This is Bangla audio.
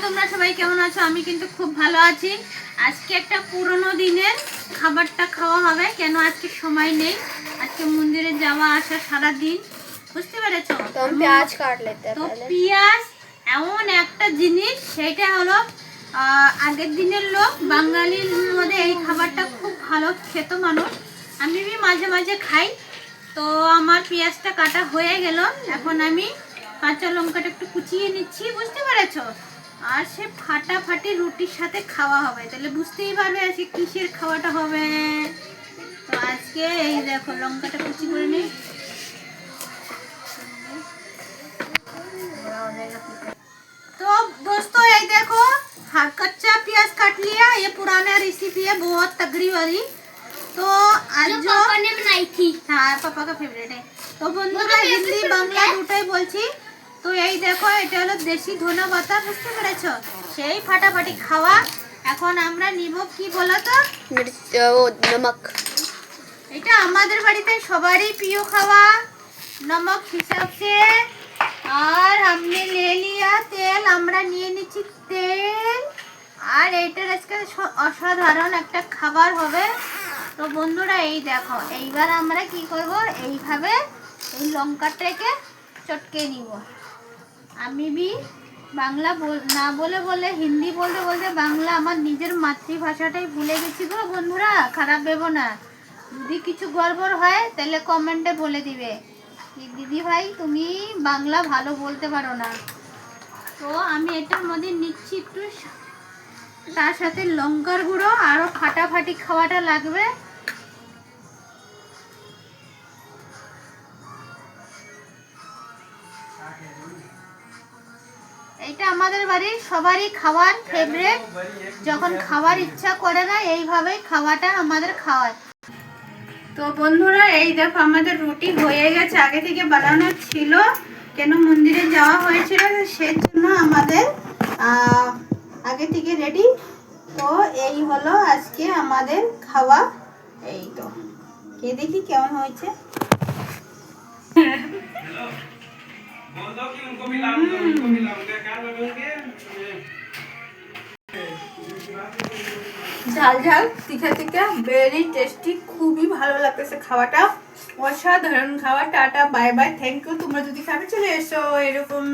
তোমরা সবাই কেমন আছো? আমি কিন্তু খুব ভালো আছি। আজকে একটা পুরনো দিনের খাবারটা খাওয়া হবে, কেন আজকে সময় নেই, আজকে মন্দিরে যাওয়া আসা সারা দিন, বুঝতে পেরেছো? तो हम प्याज काट लेते हैं তো पहले। পেঁয়াজ এমন একটা জিনিস, সেটা হলো আগের দিনের লোক বাঙালির মধ্যে এই খাবারটা খুব ভালো খেত মানুষ। আমি মাঝে মাঝে খাই। তো আমার পেঁয়াজটা কাটা হয়ে গেল, এখন আমি কাঁচা লঙ্কাটা একটু কুচিয়ে নিচ্ছি, বুঝতে পেরেছো? আর সে ফাটাফাটি রুটির সাথে খাওয়া হবে, তাহলে বুঝতেই পারবে আজকে কিসের খাওয়াটা হবে। তো আজকে এই দেখো লঙ্কাটা কুচি করে নিই। तो दोस्तों ये देखो, हाँ कच्चा प्याज काट लिया। ये पुराना रेसिपी है, बहुत तगड़ी वाली। तो आज जो पापा ने बनाई थी। हाँ पापा का फेवरेट है। तो বন্ধুরা হিন্দি বাংলা দুটোই বলছি। তো এই দেখো, এটা হলো দেশি ধনা পাতা, বুঝতে পেরেছো? সেই ফাটাফাটি খাওয়া। এখন আমরা নিব কি বলো তো? मिर्च वो नमक। এটা আমাদের বাড়িতে সবারই প্রিয় খাওয়া, नमक हिसाब से। আর हमने ले लिया তেল, আমরা নিয়ে নিচ্ছি তেল। আর এটার আজকে অসাধারণ একটা খাবার হবে। তো বন্ধুরা এই দেখো, এইবার আমরা কি করব, এইভাবে এই লঙ্কাটাকে চটকে নিব। আমি বাংলা না বলে বলে হিন্দি বলতে বলতে বাংলা আমার নিজের মাতৃভাষাটাই ভুলে গেছি গো বন্ধুরা, খারাপ ভেবো না। যদি কিছু গড়বড় হয় তাহলে কমেন্টে বলে দিবে কি দিদি ভাই তুমি বাংলা ভালো বলতে পারো না। তো আমি এটার মধ্যে নিচ্ছি একটু, তার সাথে লঙ্কার গুঁড়ো, আরও ফাটাফাটি খাওয়াটা লাগবে। এইটা আমাদের বাড়ির সবারই খাওয়ার ফেভারিট। যখন খাওয়ার ইচ্ছা করে না, এইভাবেই খাওয়াটা আমাদের খাওয়ায়। তো বন্ধুরা এই দেখো, আমাদের রুটি হয়ে গেছে, আগে থেকে বানানো ছিল, কেন মন্দিরে যাওয়া হয়েছিল সেই জন্য আমাদের আগে থেকে রেডি। তো এই হলো আজকে আমাদের খাওয়া। এই তো কে দেখি কেমন হয়েছে। ঝাল ঝাল তিখা তিখা, ভেরি টেস্টি, খুবই ভালো লাগতেছে খাওয়াটা, অসাধারণ খাওয়া। Tata bye bye, thank you. তোমরা যদি খাবে চলে এসো এরকম।